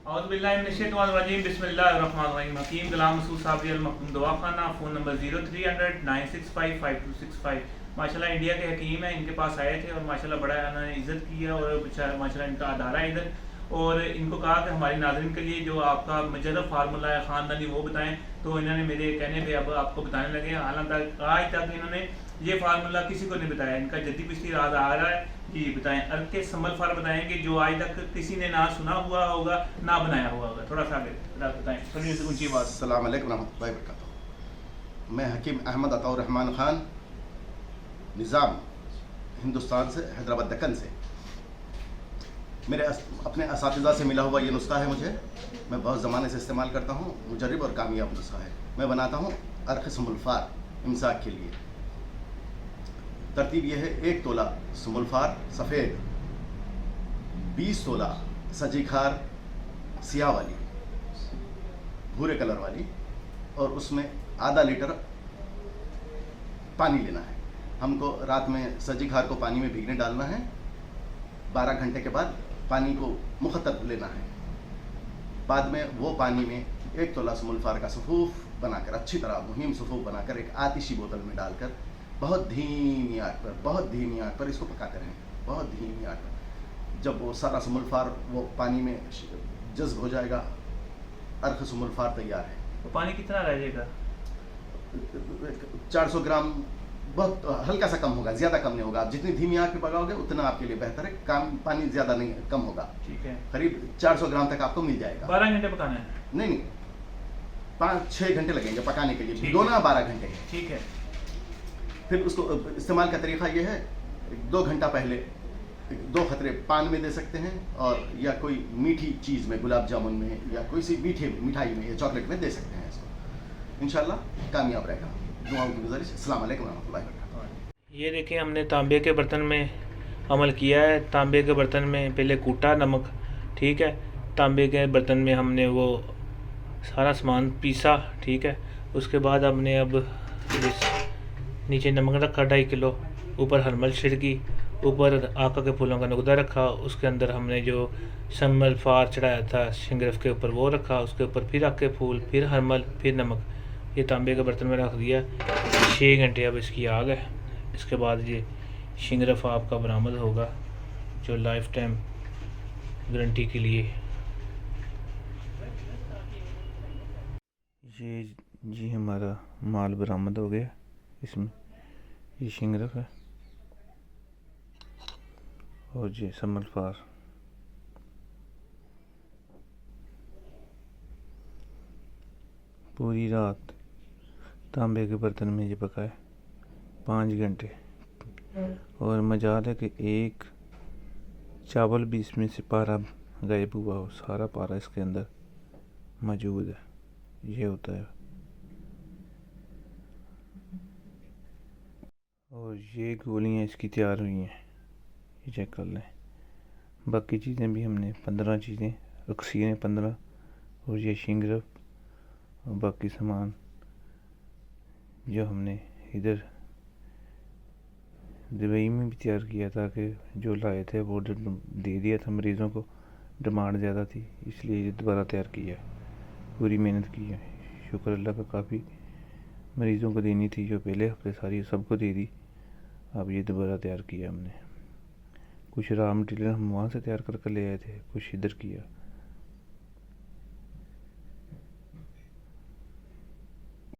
औज़ुबिल्लाहिमिनश्शैतानिर्रजीम बिस्मिल्लाहिर्रहमानिर्रहीम। हकीम गुलाम मसूद साबरी अल मखदूम दवाखाना, phone number 0300-965-5265। माशाल्लाह इंडिया के हकीम हैं, इनके पास आए थे और माशाल्लाह बड़ा इन्होंने इज़्ज़त की है और माशाल्लाह इनका अदारा है इधर। और इनको कहा कि हमारे नाज़रीन के लिए जो आपका मुजर्रब फार्मूला है ख़ानदानी वो बताएं। तो इन्होंने मेरे कहने पे अब आपको बताने लगे। हालांकि आज तक इन्होंने ये फार्मूला किसी को नहीं बताया। इनका जद्दी पिछली राज आ रहा है कि बताएं। अर्क के समल फार बताएंगे जो आज तक किसी ने ना सुना हुआ होगा ना बनाया हुआ होगा। थोड़ा सा आगे बताएं, थोड़ी ऊंची बात। अस्सलाम वालेकुम रहमतुल्लाहि व बरकातुहू। मैं हकीम अहमद अताउर रहमान ख़ान निज़ाम, हिंदुस्तान से, हैदराबाद दक्कन से। मेरे अपने असातिज़ा से मिला हुआ ये नुस्खा है। मैं बहुत ज़माने से इस्तेमाल करता हूँ। मुजर्रब और कामयाब नुस्खा है। मैं बनाता हूँ अर्क सुमुलफ़ार इमसाक के लिए। तरतीब यह है: 1 तोला सुमुलफ़ार सफ़ेद, 20 तोला सजीखार सियाह वाली, भूरे कलर वाली, और उसमें आधा लीटर पानी लेना है। हमको रात में सजीखार को पानी में भीगने डालना है। 12 घंटे के बाद पानी को मुख्तत लेना है। बाद में वो पानी में 1 तोला सुमुलफ़ार का सफ़ूफ़ बनाकर, अच्छी तरह मुहिम सफ़ूफ़ बनाकर, एक आतिशी बोतल में डालकर बहुत धीमी आंच पर इसको पकाते रहें। बहुत धीमी आंच पर। जब वो सारा सुमुलफ़ार वो पानी में जज़्ब हो जाएगा, अर्क सुमुलफ़ार तैयार है। तो पानी कितना रहेगा? 400 ग्राम, बहुत हल्का सा कम होगा, ज़्यादा कम नहीं होगा। आप जितनी धीमी आंच पे पकाओगे उतना आपके लिए बेहतर है। पानी ज़्यादा नहीं, कम होगा। ठीक है। करीब 400 ग्राम तक आपको मिल जाएगा। 12 घंटे पकाना है? नहीं, 5-6 घंटे लगेंगे पकाने के लिए। दोनों 12 घंटे। ठीक है। फिर उसको इस्तेमाल का तरीका ये है: 2 घंटा पहले 2 खतरे पान में दे सकते हैं, और या कोई मीठी चीज़ में, गुलाब जामुन में, या कोई सी मिठाई में या चॉकलेट में दे सकते हैं। इसको इंशाल्लाह कामयाब रहेगा। दुआओं की गुजारिश। अस्सलाम वालेकुम रहमतुल्लाहि व बरकातुहू। ये देखिए, हमने तांबे के बर्तन में अमल किया है। तांबे के बर्तन में पहले कूटा नमक, ठीक है। तांबे के बर्तन में हमने वो सारा सामान पीसा, ठीक है। उसके बाद हमने अब नीचे नमक रखा 2.5 किलो, ऊपर हरमल छिड़की, ऊपर आका के फूलों का नुकदा रखा, उसके अंदर हमने जो समल फार चढ़ाया था शिंगरफ के ऊपर वो रखा, उसके ऊपर फिर आके फूल, फिर हरमल, फिर नमक। ये तांबे के बर्तन में रख दिया। 6 घंटे अब इसकी आग है। इसके बाद ये शिंगरफ आपका बरामद होगा, जो लाइफ टाइम गारंटी के लिए। ये जी हमारा माल बरामद हो गया। इसमें ये शिंगरफ है और ये समल फार। पूरी रात तांबे के बर्तन में ये पकाए 5 घंटे। और मजाल है कि एक चावल भी इसमें से पारा गायब हुआ हो, सारा पारा इसके अंदर मौजूद है। ये होता है। और ये गोलियां इसकी तैयार हुई हैं, ये चेक कर लें। बाकी चीज़ें भी हमने 15 चीज़ें रखी हैं, 15, और ये शिंगरफ और बाकी सामान जो हमने इधर दुबई में भी तैयार किया था, कि जो लाए थे वो दे दिया था मरीज़ों को। डिमांड ज़्यादा थी, इसलिए ये दोबारा तैयार किया। पूरी मेहनत की है। शुक्र अल्लाह का, काफ़ी मरीज़ों को देनी थी, जो पहले हफ्ते सारी सबको दे दी। अब ये दोबारा तैयार किया हमने। कुछ रॉ मटेरियल हम वहाँ से तैयार करके ले आए थे, कुछ इधर किया।